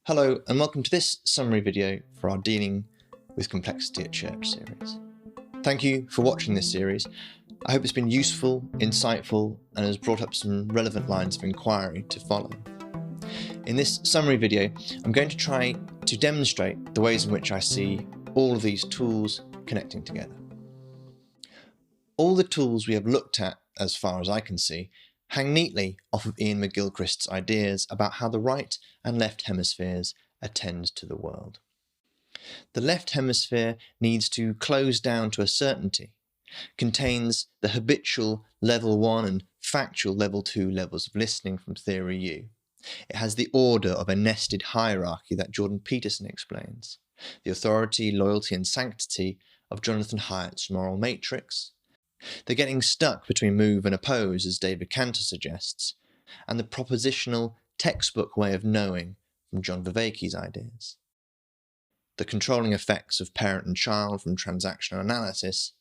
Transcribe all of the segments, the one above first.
Hello and welcome to this summary video for our Dealing with Complexity at Church series. Thank you for watching this series. I hope it's been useful, insightful, and has brought up some relevant lines of inquiry to follow. In this summary video, I'm going to try to demonstrate the ways in which I see all of these tools connecting together. All the tools we have looked at, as far as I can see, hang neatly off of Iain McGilchrist's ideas about how the right and left hemispheres attend to the world. The left hemisphere needs to close down to a certainty, contains the habitual level 1 and factual level 2 levels of listening from Theory U. It has the order of a nested hierarchy that Jordan Peterson explains, the authority, loyalty and sanctity of Jonathan Haidt's moral matrix, the getting stuck between move and oppose, as David Cantor suggests, and the propositional textbook way of knowing from John Vervaeke's ideas. The controlling effects of parent and child from transactional analysis,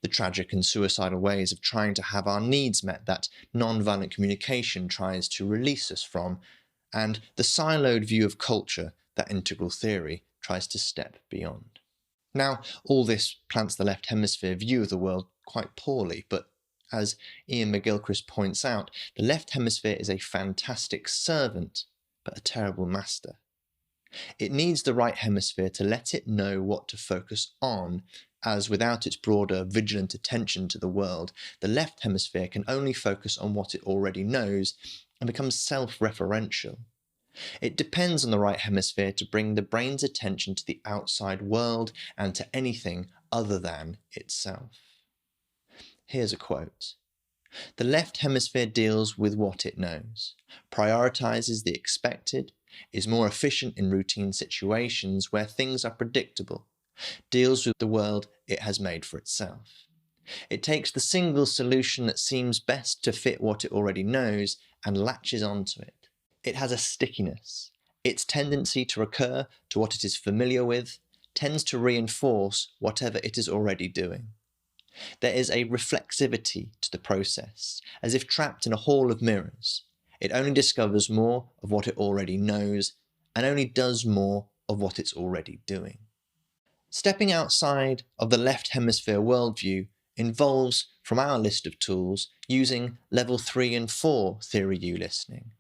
the tragic and suicidal ways of trying to have our needs met that non-violent communication tries to release us from, and the siloed view of culture that integral theory tries to step beyond. Now, all this plants the left hemisphere view of the world quite poorly, but as Iain McGilchrist points out, the left hemisphere is a fantastic servant, but a terrible master. It needs the right hemisphere to let it know what to focus on, as without its broader, vigilant attention to the world, the left hemisphere can only focus on what it already knows and becomes self-referential. It depends on the right hemisphere to bring the brain's attention to the outside world and to anything other than itself. Here's a quote. The left hemisphere deals with what it knows, prioritizes the expected, is more efficient in routine situations where things are predictable, deals with the world it has made for itself. It takes the single solution that seems best to fit what it already knows and latches onto it. It has a stickiness. Its tendency to recur to what it is familiar with tends to reinforce whatever it is already doing. There is a reflexivity to the process, as if trapped in a hall of mirrors. It only discovers more of what it already knows, and only does more of what it's already doing. Stepping outside of the left hemisphere worldview involves, from our list of tools, using level 3 and 4 Theory U listening,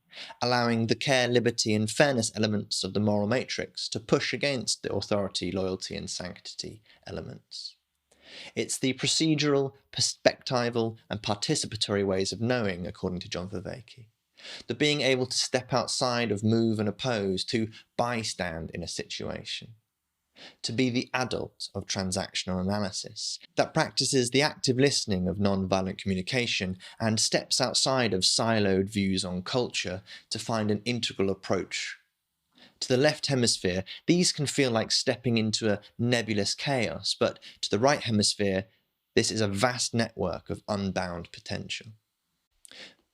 allowing the care, liberty and fairness elements of the moral matrix to push against the authority, loyalty and sanctity elements. It's the procedural, perspectival and participatory ways of knowing, according to John Vervaeke. The being able to step outside of move and oppose, to bystand in a situation. To be the adult of transactional analysis, that practices the active listening of non-violent communication and steps outside of siloed views on culture to find an integral approach. To the left hemisphere, these can feel like stepping into a nebulous chaos, but to the right hemisphere, this is a vast network of unbound potential.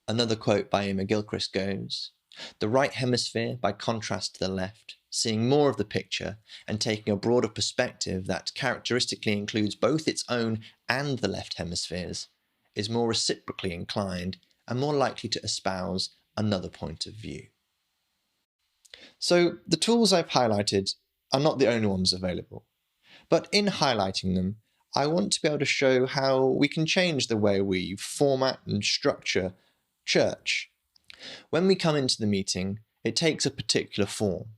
Another quote by Iain McGilchrist goes, "The right hemisphere, by contrast to the left, seeing more of the picture and taking a broader perspective that characteristically includes both its own and the left hemispheres, is more reciprocally inclined and more likely to espouse another point of view." So the tools I've highlighted are not the only ones available, but in highlighting them, I want to be able to show how we can change the way we format and structure church. When we come into the meeting, it takes a particular form.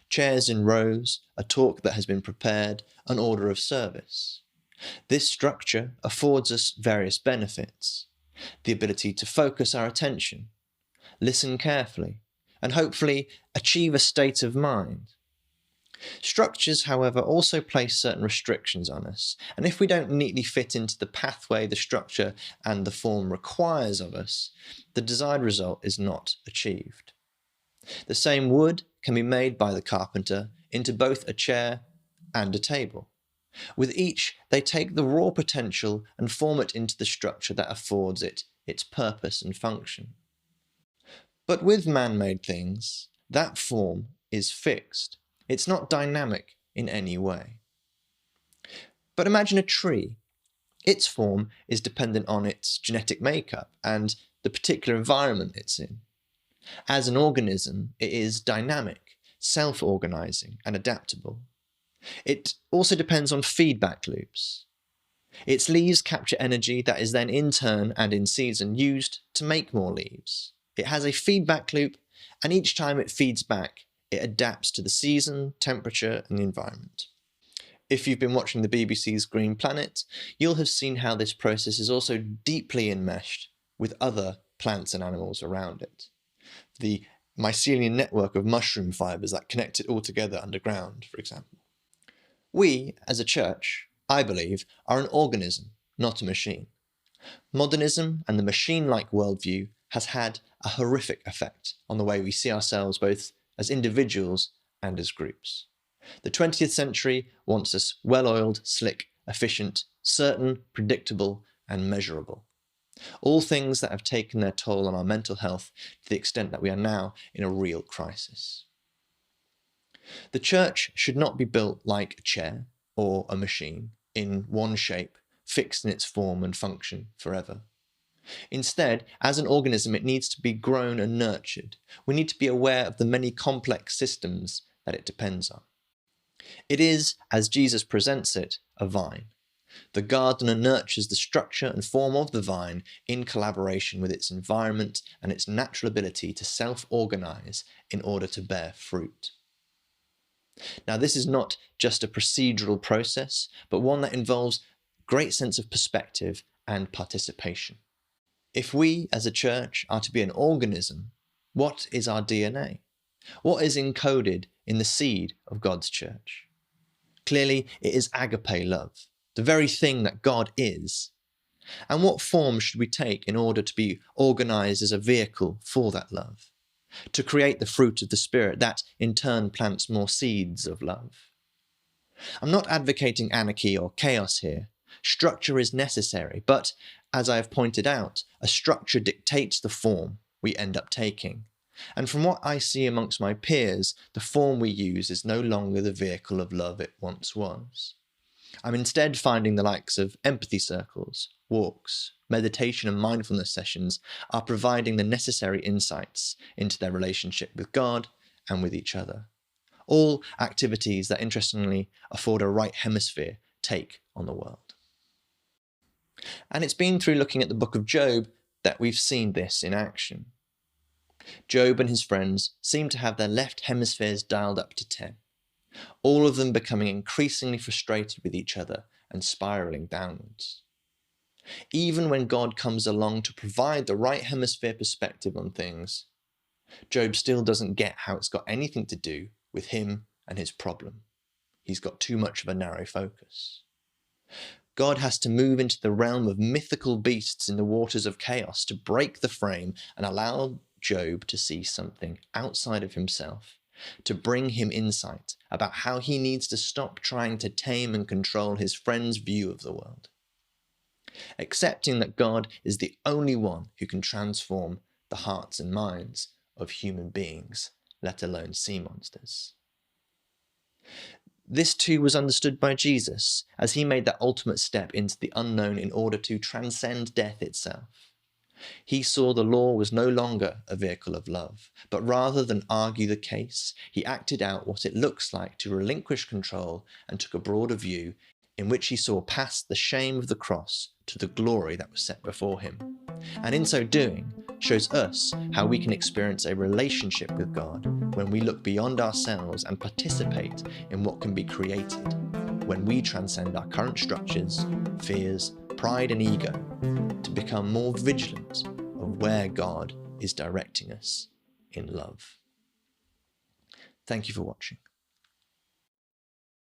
Chairs in rows, a talk that has been prepared, an order of service. This structure affords us various benefits. The ability to focus our attention, listen carefully, and hopefully achieve a state of mind. Structures, however, also place certain restrictions on us, and if we don't neatly fit into the pathway the structure and the form requires of us, the desired result is not achieved. The same wood can be made by the carpenter into both a chair and a table. With each, they take the raw potential and form it into the structure that affords it its purpose and function. But with man-made things, that form is fixed. It's not dynamic in any way. But imagine a tree. Its form is dependent on its genetic makeup and the particular environment it's in. As an organism, it is dynamic, self-organizing and adaptable. It also depends on feedback loops. Its leaves capture energy that is then in turn and in season used to make more leaves. It has a feedback loop, and each time it feeds back, it adapts to the season, temperature, and the environment. If you've been watching the BBC's Green Planet, you'll have seen how this process is also deeply enmeshed with other plants and animals around it. The mycelial network of mushroom fibres that connect it all together underground, for example. We, as a church, I believe, are an organism, not a machine. Modernism and the machine-like worldview has had a horrific effect on the way we see ourselves both as individuals and as groups. The 20th century wants us well-oiled, slick, efficient, certain, predictable, and measurable. All things that have taken their toll on our mental health to the extent that we are now in a real crisis. The church should not be built like a chair or a machine, in one shape, fixed in its form and function forever. Instead, as an organism, it needs to be grown and nurtured. We need to be aware of the many complex systems that it depends on. It is, as Jesus presents it, a vine. The gardener nurtures the structure and form of the vine in collaboration with its environment and its natural ability to self-organize in order to bear fruit. Now, this is not just a procedural process, but one that involves great sense of perspective and participation. If we, as a church, are to be an organism, what is our DNA? What is encoded in the seed of God's church? Clearly, it is agape love, the very thing that God is. And what form should we take in order to be organized as a vehicle for that love? To create the fruit of the Spirit that in turn plants more seeds of love. I'm not advocating anarchy or chaos here. Structure is necessary, but as I have pointed out, a structure dictates the form we end up taking. And from what I see amongst my peers, the form we use is no longer the vehicle of love it once was. I'm instead finding the likes of empathy circles, walks, meditation and mindfulness sessions are providing the necessary insights into their relationship with God and with each other. All activities that interestingly afford a right hemisphere take on the world. And it's been through looking at the book of Job that we've seen this in action. Job and his friends seem to have their left hemispheres dialed up to 10, all of them becoming increasingly frustrated with each other and spiraling downwards. Even when God comes along to provide the right hemisphere perspective on things, Job still doesn't get how it's got anything to do with him and his problem. He's got too much of a narrow focus. God has to move into the realm of mythical beasts in the waters of chaos to break the frame and allow Job to see something outside of himself, to bring him insight about how he needs to stop trying to tame and control his friend's view of the world. Accepting that God is the only one who can transform the hearts and minds of human beings, let alone sea monsters. This too was understood by Jesus as he made that ultimate step into the unknown in order to transcend death itself. He saw the law was no longer a vehicle of love, but rather than argue the case, he acted out what it looks like to relinquish control and took a broader view in which he saw past the shame of the cross to the glory that was set before him. And in so doing, shows us how we can experience a relationship with God when we look beyond ourselves and participate in what can be created, when we transcend our current structures, fears, pride and ego, to become more vigilant of where God is directing us in love. Thank you for watching.